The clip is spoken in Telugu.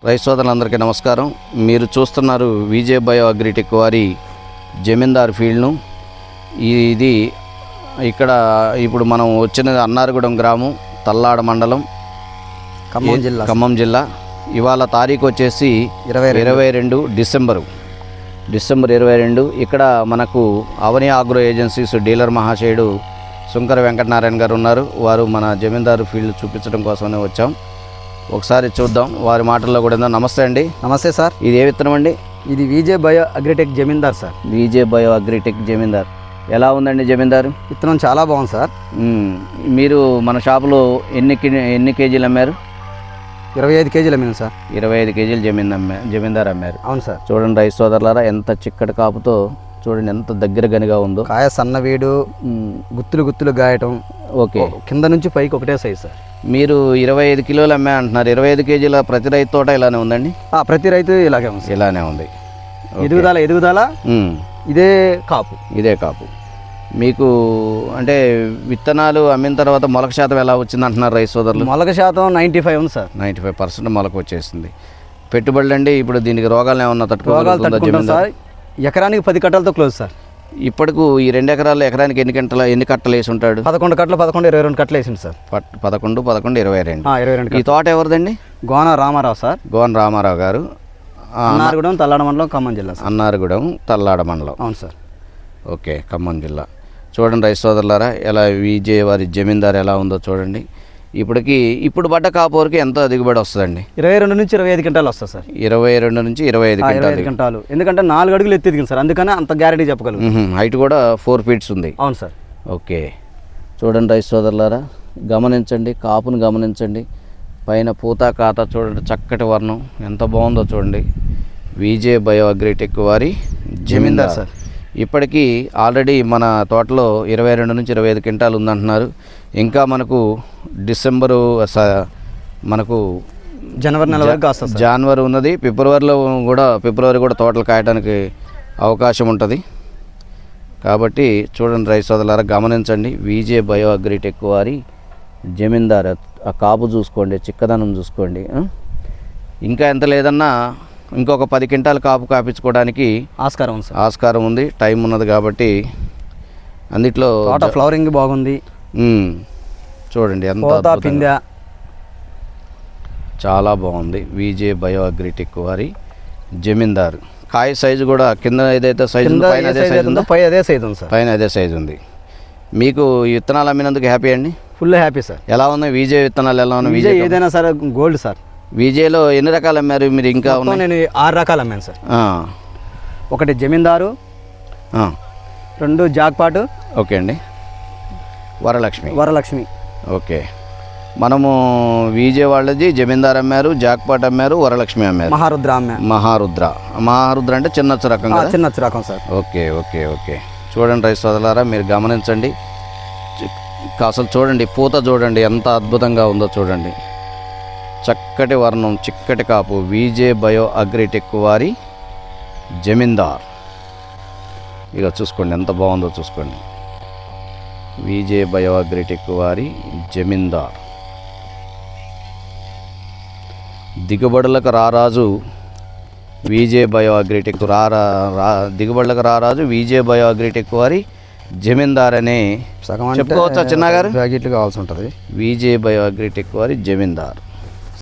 రైతు సోదరులందరికీ నమస్కారం. మీరు చూస్తున్నారు విజే బయో అగ్రిటెక్ వారి జమీందార్ ఫీల్డ్ను. ఇది ఇక్కడ ఇప్పుడు మనం వచ్చినది అన్నారగూడెం గ్రామం, తల్లాడ మండలం, ఖమ్మం జిల్లా. ఇవాళ తారీఖు వచ్చేసి 22 డిసెంబర్ 22. ఇక్కడ మనకు అవని ఆగ్రో ఏజెన్సీస్ డీలర్ మహాశయుడు శుంకర వెంకటనారాయణ గారు ఉన్నారు. వారు మన జమీందారు ఫీల్డ్ చూపించడం కోసమే వచ్చాం. ఒకసారి చూద్దాం వారి మాటల్లో కూడా. నమస్తే అండి. నమస్తే సార్. ఇది ఏ విత్తనం అండి? ఇది విజే బయో అగ్రిటెక్ జమీందార్ సార్. విజే బయో అగ్రిటెక్ జమీందార్. ఎలా ఉందండి జమీందారు? విత్తనం చాలా బాగుంది సార్. మీరు మన షాపులో ఎన్ని కేజీలు అమ్మారు? 25 కేజీలు అమ్మాను సార్. 25 కేజీలు జమీందార్ అమ్మారు. అవును సార్. చూడండి రైతు సోదరులారా, ఎంత చిక్కటి కాపుతో చూడండి, ఎంత దగ్గర గనిగా ఉందో. కాయ సన్నవేడు, గుత్తులు గాయటం. ఓకే, కింద నుంచి పైకి ఒకటే సైజు సార్. మీరు 25 కిలోలు అమ్మే అంటున్నారు. 25 కేజీల ప్రతి రైతు తోట ఇలానే ఉందండి? ప్రతి రైతు ఇలాగే ఉంది. ఇలానే ఉంది. ఎదుగుదల ఇదే కాపు. మీకు అంటే విత్తనాలు అమ్మిన తర్వాత మొలక శాతం ఎలా వచ్చింది అంటున్నారు రైతు సోదరులు? మొలక శాతం 95 ఉంది సార్. 95% మొలక వచ్చేసింది. పెట్టుబడులు అండి ఇప్పుడు దీనికి రోగాలు ఏమన్నా తట్టుకుంటాం సార్. ఎకరానికి 10 కట్టలతో క్లోజ్ సార్. ఇప్పటికు ఈ 2 ఎకరాల్లో ఎకరానికి ఎన్ని కట్టలు వేసి ఉంటాడు? 11 కట్టలు, 22 కట్టలు వేసింది సార్. 11, 22. ఈ తోట ఎవరిదండి? గోన రామారావు సార్. గోన రామారావు గారు, అన్నారగూడెం, తల్లాడ మండలం, ఖమ్మం జిల్లా. అన్నారగూడెం, తల్లాడ మండలం. అవును సార్. ఓకే, ఖమ్మం జిల్లా. చూడండి రైతు సోదరులారా, ఎలా విజే వారి జమీందారు ఎలా ఉందో చూడండి. ఇప్పుడు పడ్డ కాపు వరకు ఎంత దిగుబడి వస్తుందండి? 22 నుంచి 25 క్వింటాలు వస్తుంది సార్. 22 నుంచి 25 క్వింటాలు. ఎందుకంటే 4 అడుగులు ఎత్తిదిగింది సార్, అందుకని అంత గ్యారెంటీ చెప్పగలను. హైట్ కూడా 4 ఫీట్స్ ఉంది. అవును సార్. ఓకే, చూడండి రైతు సోదరులారా, గమనించండి, కాపును గమనించండి. పైన పూత కాత చూడండి, చక్కటి వర్ణం ఎంత బాగుందో చూడండి. విజే బయో అగ్రిటెక్ వారి జమీందార్ సార్. ఇప్పటికీ ఆల్రెడీ మన తోటలో 22 నుంచి 25 క్వింటాలు ఉందంటున్నారు. ఇంకా మనకు డిసెంబరు, మనకు జనవరి నెల వరకు వస్తుంది. జనవరి ఉన్నది, ఫిబ్రవరి కూడా తోటలు కాయడానికి అవకాశం ఉంటుంది. కాబట్టి చూడండి రైతు సోదరులారా, గమనించండి. విజే బయో అగ్రిటెక్ వారి జమీందార్. ఆ కాపు చూసుకోండి, చిక్కదనం చూసుకోండి. ఇంకా ఎంత లేదన్నా ఇంకొక 10 క్వింటాలు కాపు కాపించుకోవడానికి ఆస్కారం ఉంది. టైం ఉన్నది కాబట్టి అన్నిట్లో తోట ఫ్లవరింగ్ బాగుంది. చూడండి ఎంత చాలా బాగుంది. విజే బయో అగ్రిటెక్ వారి జమీందారు. కాయ సైజు కూడా కింద ఏదైతే సైజు ఉందో పైన అదే సైజు ఉంది. మీకు ఈ విత్తనాలు అమ్మినందుకు హ్యాపీ అండి? Full happy sir. ఎలా ఉన్నాయి విజే విత్తనాలు? ఎలా ఉన్నాయి? విజే ఏదైనా సరే గోల్డ్ సార్. విజేలో ఎన్ని రకాలు అమ్మారు మీరు? ఇంకా నేను 6 రకాలు అమ్మాను సార్. ఒకటి జమీందారు, 2 జాక్పాటు. ఓకే అండి. వరలక్ష్మి. ఓకే, మనము విజే వాళ్ళది జమీందార్ అమ్మారు, జాక్పాట్ అమ్మారు, వరలక్ష్మి అమ్మారు, మహారుద్ర అంటే చిన్నచ్చు రకం సార్. ఓకే. చూడండి రైతు సోదరులారా, మీరు గమనించండి. అసలు చూడండి, పూత చూడండి ఎంత అద్భుతంగా ఉందో చూడండి. చక్కటి వర్ణం, చిక్కటి కాపు. విజే బయో అగ్రిటెక్ వారి జమీందార్. ఇక చూసుకోండి ఎంత బాగుందో చూసుకోండి. విజే బయో అగ్రిటెక్ వారి జమీందార్. దిగుబడులకు రారాజు విజే బయో అగ్రిటెక్. దిగుబడులకు రారాజు విజే బయో అగ్రిటెక్ వారి జమీందార్ అనే చెప్పుకోవచ్చా చిన్నగారు? ప్యాకెట్లు కావాల్సి ఉంటుంది. విజే బయో అగ్రిటెక్ వారి జమీందార్.